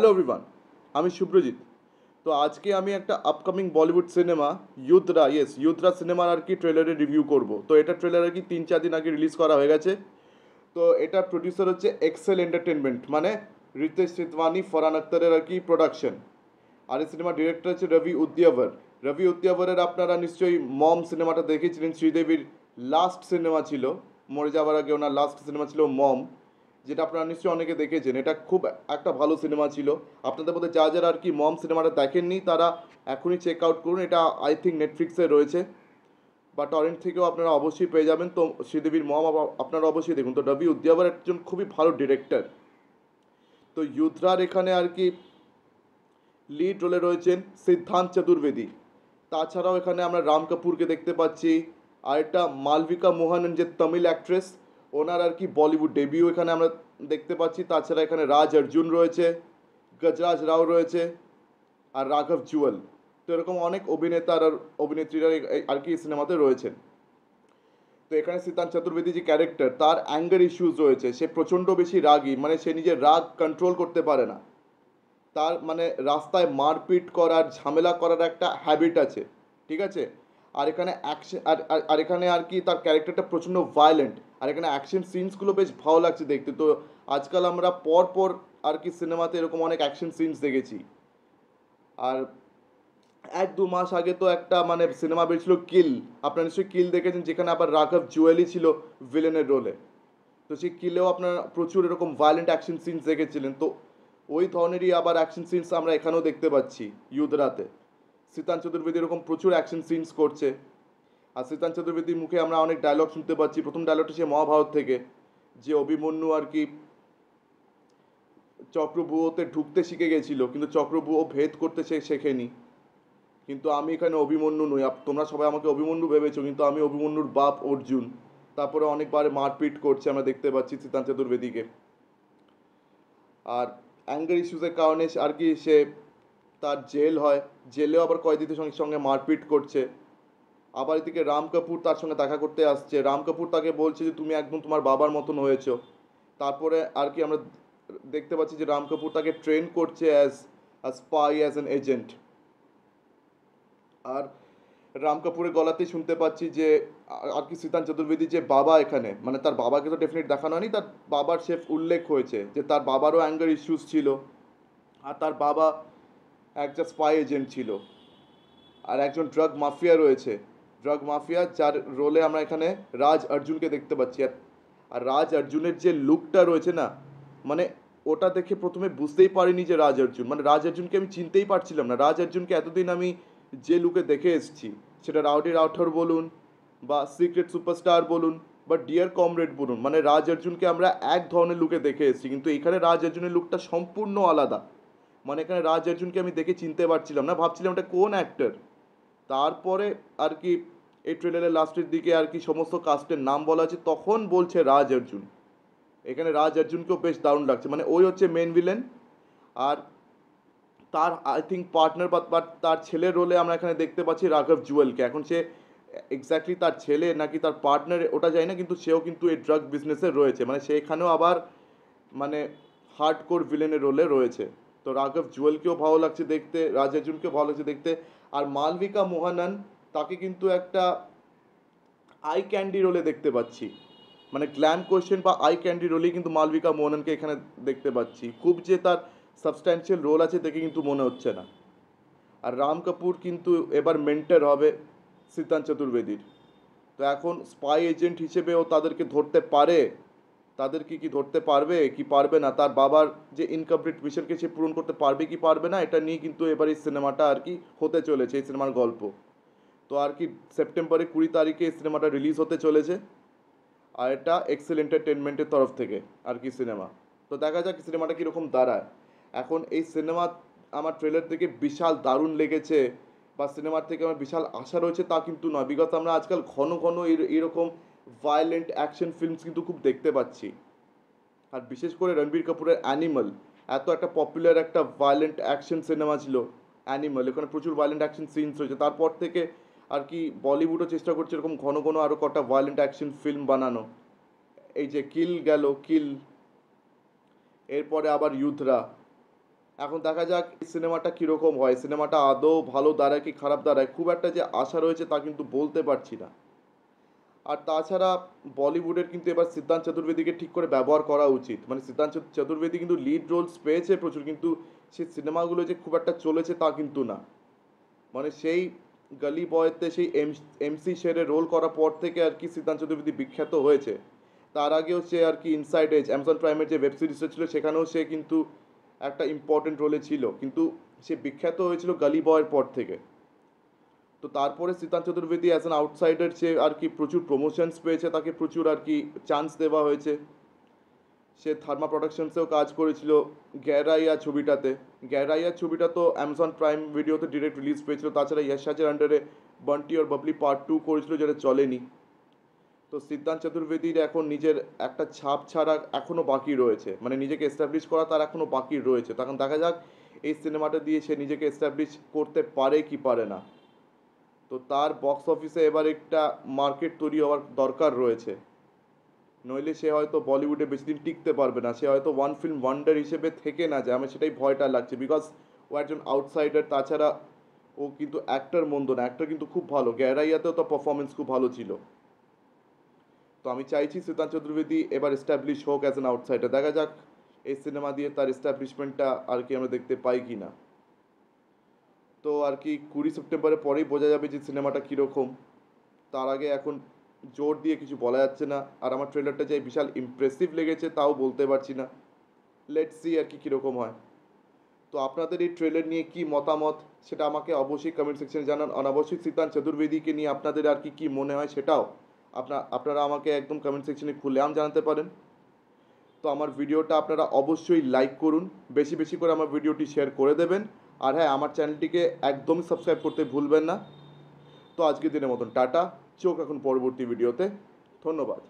Hello everyone, আমি শুভ্রজিৎ। তো আজকে আমি একটা আপকামিং বলিউড সিনেমা ইয়ুথরা সিনেমার আর কি ট্রেলারের রিভিউ করব। তো এটা ট্রেলার আর কি 3-4 দিন আগে রিলিজ করা হয়ে গেছে। তো এটা প্রডিউসার হচ্ছে এক্সেল এন্টারটেনমেন্ট, মানে রিতেশ সিতওয়ানি, ফরহান আখতারের আর কি প্রোডাকশন। আর এই সিনেমার ডিরেক্টর হচ্ছে রবি উদ্যাবরের আপনারা নিশ্চয়ই মম সিনেমাটা দেখেছিলেন। শ্রীদেবীর লাস্ট সিনেমা ছিল, মরে যাওয়ার আগে ওনার লাস্ট সিনেমা ছিল মম, যেটা আপনারা নিশ্চয়ই অনেকে দেখেছেন। এটা খুব একটা ভালো সিনেমা ছিল। আপনাদের মধ্যে যারা আর কি মম সিনেমাটা দেখেননি তারা এখনই চেক আউট করুন। এটা আই থিঙ্ক নেটফ্লিক্সে রয়েছে বা টরেন্ট থেকেও আপনারা অবশ্যই পেয়ে যাবেন। তো শ্রীদেবীর মম আপনারা অবশ্যই দেখুন। তো রবি উদ্যাবর একজন খুবই ভালো ডিরেক্টর। তো ইউথরার এখানে আর কি লিড রোলে রয়েছেন সিদ্ধান্ত চতুর্বেদী। তাছাড়াও এখানে আমরা রাম কাপুরকে দেখতে পাচ্ছি। আর এটা মালবিকা মোহনন, যে তামিল অ্যাক্ট্রেস, ওনার আর কি বলিউড ডেবিউ এখানে আমরা দেখতে পাচ্ছি। তাছাড়া এখানে রাজ অর্জুন রয়েছে, গজরাজ রাও রয়েছে, আর রাঘব জুয়াল। তো এরকম অনেক অভিনেতা আর অভিনেত্রীরা আর কি সিনেমাতে রয়েছেন। তো এখানে সিদ্ধান্ত চতুর্বেদী যে ক্যারেক্টার, তার অ্যাঙ্গার ইস্যুস রয়েছে। সে প্রচণ্ড বেশি রাগী, মানে সে নিজের রাগ কন্ট্রোল করতে পারে না। তার মানে রাস্তায় মারপিট করার, ঝামেলা করার একটা হ্যাবিট আছে, ঠিক আছে। আর এখানে অ্যাকশন আর এখানে আর কি তার ক্যারেক্টারটা প্রচণ্ড ভায়োলেন্ট। আর এখানে অ্যাকশন সিনসগুলো বেশ ভালো লাগছে দেখতে। তো আজকাল আমরা পর পর আর কি সিনেমাতে এরকম অনেক অ্যাকশন সিনস দেখেছি। আর 1-2 মাস আগে তো একটা মানে সিনেমা বেরিয়েছিল কিল, আপনারা নিশ্চয়ই কিল দেখেছেন, যেখানে আবার রাঘব জুয়েলই ছিল ভিলেনের রোলে। তো সেই কিলেও আপনারা প্রচুর এরকম ভায়োলেন্ট অ্যাকশন সিনস দেখেছিলেন। তো ওই ধরনেরই আবার অ্যাকশন সিনস আমরা এখানেও দেখতে পাচ্ছি ইউথরাতে। সিদ্ধান্ত চতুর্বেদী এরকম প্রচুর অ্যাকশন সিনস করছে। আর সিদ্ধান্ত চতুর্বেদীর মুখে আমরা অনেক ডায়লগ শুনতে পাচ্ছি। প্রথম ডায়লগটা সে মহাভারত থেকে, যে অভিমন্যু আর কি চক্রব্যূহতে ঢুকতে শিখে গেছিল, কিন্তু চক্রব্যূহ ভেদ করতে সে শেখেনি। কিন্তু আমি এখানে অভিমন্যু নই, তোমরা সবাই আমাকে অভিমন্যু ভেবেছো, কিন্তু আমি অভিমন্যুর বাপ অর্জুন। তারপরে অনেকবার মারপিট করছে আমরা দেখতে পাচ্ছি সিদ্ধান্ত চতুর্বেদীকে। আর অ্যাঙ্গার ইস্যুসের কারণে আর কি সে তার জেল হয়, জেলেও আবার কয়েদিদের সঙ্গে সঙ্গে মারপিট করছে। আবার এদিকে রাম কাপুর তার সঙ্গে দেখা করতে আসছে। রাম কাপুর তাকে বলছে যে তুমি একদম তোমার বাবার মতন হয়েছো। তারপরে আর কি আমরা দেখতে পাচ্ছি যে রাম কাপুর তাকে ট্রেন করছে as a spy, as an agent. আর রাম কাপুরের গলাতেই শুনতে পাচ্ছি যে আর কি সিদ্ধান্ত চতুর্বেদী যে বাবা, এখানে মানে তার বাবাকে তো ডেফিনেট দেখানো হয়নি, তার বাবার সে উল্লেখ হয়েছে যে তার বাবারও অ্যাঙ্গার ইস্যুস ছিল। আর তার বাবা একজন স্পাই এজেন্ট ছিল। আর একজন ড্রাগ মাফিয়া রয়েছে, ড্রাগ মাফিয়া, যার রোলে আমরা এখানে রাজ অর্জুনকে দেখতে পাচ্ছি। আর রাজ অর্জুনের যে লুকটা রয়েছে না, মানে ওটা দেখে প্রথমে বুঝতেই পারিনি যে রাজ অর্জুন, মানে রাজ অর্জুনকে আমি চিনতেই পারছিলাম না। রাজ অর্জুনকে এতদিন আমি যে লুকে দেখে এসেছি, সেটা রাউডি রাউথর বলুন বা সিক্রেট সুপারস্টার বলুন বা ডিয়ার কমরেড বলুন, মানে রাজ অর্জুনকে আমরা এক ধরনের লুকে দেখে এসেছি। কিন্তু এখানে রাজ অর্জুনের লুকটা সম্পূর্ণ আলাদা। মানে এখানে রাজ অর্জুনকে আমি দেখে চিনতে পারছিলাম না, ভাবছিলাম এটা কোন অ্যাক্টর। তারপরে আর কি এই ট্রেলারের লাস্টের দিকে আর কি সমস্ত কাস্টের নাম বলা আছে, তখন বলছে রাজ অর্জুন। এখানে রাজ অর্জুনকেও বেশ দারুণ লাগছে, মানে ওই হচ্ছে মেন ভিলেন। আর তার আই থিঙ্ক পার্টনার বা তার ছেলের রোলে আমরা এখানে দেখতে পাচ্ছি রাঘব জুয়েলকে। এখন সে এক্স্যাক্টলি তার ছেলে নাকি তার পার্টনার ওটা যায় না, কিন্তু সেও কিন্তু এই ড্রাগ বিজনেসে রয়েছে, মানে সেখানেও আবার মানে হার্ডকোর ভিলেনের রোলে রয়েছে। তো রাঘব জুয়েলকেও ভালো লাগছে দেখতে, রাজ অর্জুনকেও ভালো লাগছে দেখতে। আর মালবিকা মোহনন, তাকে কিন্তু একটা আই ক্যান্ডি রোলে দেখতে পাচ্ছি, মানে গ্ল্যাম কোয়েশ্চেন বা আই ক্যান্ডি রোলেই কিন্তু মালবিকা মোহননকে এখানে দেখতে পাচ্ছি। খুব যে তার সাবস্ট্যান্সিয়াল রোল আছে দেখে কিন্তু মনে হচ্ছে না। আর রাম কাপুর কিন্তু এবার মেন্টর হবে সিদ্ধান্ত চতুর্বেদীর। তো এখন স্পাই এজেন্ট হিসেবেও তাদেরকে ধরতে পারে, তাদেরকে কি ধরতে পারবে কি পারবে না, তার বাবার যে ইনকমপ্লিট মিশনকে সে পূরণ করতে পারবে কি পারবে না, এটা নিয়ে কিন্তু এবার এই সিনেমাটা আর কি হতে চলেছে, এই সিনেমার গল্প। তো আর কি সেপ্টেম্বরের 20 তারিখে এই সিনেমাটা রিলিজ হতে চলেছে। আর এটা এক্সেল এন্টারটেনমেন্টের তরফ থেকে আর কি সিনেমা। তো দেখা যাক সিনেমাটা কীরকম দাঁড়ায়। এখন এই সিনেমা আমার ট্রেলার থেকে বিশাল দারুণ লেগেছে বা সিনেমার থেকে আমার বিশাল আশা রয়েছে তা কিন্তু নয়, বিকজ আমরা আজকাল ঘন ঘন এরকম ভায়োলেন্ট অ্যাকশন ফিল্মস কিন্তু খুব দেখতে পাচ্ছি। আর বিশেষ করে রণবীর কাপুরের অ্যানিমাল, এত একটা পপুলার একটা ভায়োলেন্ট অ্যাকশন সিনেমা ছিল অ্যানিমাল, এখানে প্রচুর ভায়োলেন্ট অ্যাকশন সিনস রয়েছে। তারপর থেকে আর কি বলিউডও চেষ্টা করছে এরকম ঘন ঘন আরও কটা ভায়োলেন্ট অ্যাকশন ফিল্ম বানানো। এই যে কিল গেল, কিল, এরপরে আবার ইউথরা। এখন দেখা যাক এই সিনেমাটা কীরকম হয়, সিনেমাটা আদৌ ভালো দাঁড়ায় কি খারাপ দাঁড়ায়, খুব একটা যে আশা রয়েছে তা কিন্তু বলতে পারছি না। আর তাছাড়া বলিউডের কিন্তু এবার সিদ্ধান্ত চতুর্বেদীকে ঠিক করে ব্যবহার করা উচিত। মানে সিদ্ধান্ত চতুর্বেদী কিন্তু লিড রোলস পেয়েছে প্রচুর, কিন্তু সেই সিনেমাগুলো যে খুব একটা চলেছে তা কিন্তু না। মানে সেই গলি বয়তে সেই এমসি শেরে রোল করার পর থেকে আর কি সিদ্ধান্ত চতুর্বেদী বিখ্যাত হয়েছে। তার আগেও সে আর কি ইনসাইড এজ অ্যামাজন প্রাইমের যে ওয়েব সিরিজটা ছিল সেখানেও সে কিন্তু একটা ইম্পর্টেন্ট রোলে ছিল, কিন্তু সে বিখ্যাত হয়েছিল গলি বয়ের পর থেকে। তো তারপরে সিদ্ধান্ত চতুর্বেদী অ্যাজ অ্যান আউটসাইডার সে আর কি প্রচুর প্রমোশনস পেয়েছে, তাকে প্রচুর আর কি চান্স দেওয়া হয়েছে। সে থার্মা প্রোডাকশনসেও কাজ করেছিল গ্যারাইয়া ছবিটাতে। গ্যারাইয়া ছবিটা তো অ্যামাজন প্রাইম ভিডিওতে ডিরেক্ট রিলিজ পেয়েছিল, তাছাড়া ইয়াশ রাজের আন্ডারে বান্টি আর বাবলি পার্ট 2 করেছিল, যেটা চলেনি। তো সিদ্ধান্ত চতুর্বেদীর এখন নিজের একটা ছাপ ছাড়া এখনও বাকি রয়েছে, মানে নিজেকে এস্টাবলিশ করা তার এখনও বাকি রয়েছে। তখন দেখা যাক এই সিনেমাটা দিয়ে সে নিজেকে এস্টাবলিশ করতে পারে কি পারে না। তো তার বক্স অফিসে এবার একটা মার্কেট তৈরি হওয়ার দরকার রয়েছে, নইলে সে হয়তো বলিউডে বেশি দিন টিকতে পারবে না, সে হয়তো ওয়ান ফিল্ম ওয়ান্ডার হিসেবে থেকে না যায়। আমার সেটাই ভয়টা লাগছে, বিকজ ও একজন আউটসাইডার। তাছাড়া ও কিন্তু অ্যাক্টর মন্দ না, অ্যাক্টর কিন্তু খুব ভালো, গ্যারাইয়াতেও তো পারফরমেন্স খুব ভালো ছিল। তো আমি চাইছি সিদ্ধান্ত চতুর্বেদী এবার এস্টাবলিশ হোক অ্যাজ অ্যান আউটসাইডার। দেখা যাক এই সিনেমা দিয়ে তার এস্টাবলিশমেন্টটা আর কি আমরা দেখতে পাই কি না। তো আর কি 20 সেপ্টেম্বরের পরেই বোঝা যাবে যে সিনেমাটা কীরকম। তার আগে এখন জোর দিয়ে কিছু বলা যাচ্ছে না। আর আমার ট্রেলারটা যে বিশাল ইমপ্রেসিভ লেগেছে তাও বলতে পারছি না। লেটস সি আর কি কীরকম হয়। তো আপনাদের এই ট্রেলার নিয়ে কি মতামত সেটা আমাকে অবশ্যই কমেন্ট সেকশনে জানান। আর অবশ্যই সিদ্ধান্ত চতুর্বেদীকে নিয়ে আপনাদের আর কি কী মনে হয় সেটাও আপনারা আমাকে একদম কমেন্ট সেকশনে খুলে জানাতে পারেন। তো আমার ভিডিওটা আপনারা অবশ্যই লাইক করুন, বেশি বেশি করে আমার ভিডিওটি শেয়ার করে দেবেন। আর হ্যাঁ, আমার চ্যানেলটিকে একদমই সাবস্ক্রাইব করতে ভুলবেন না। তো আজকের দিনের মতন টাটা, চোখ এখন পরবর্তী ভিডিওতে। ধন্যবাদ।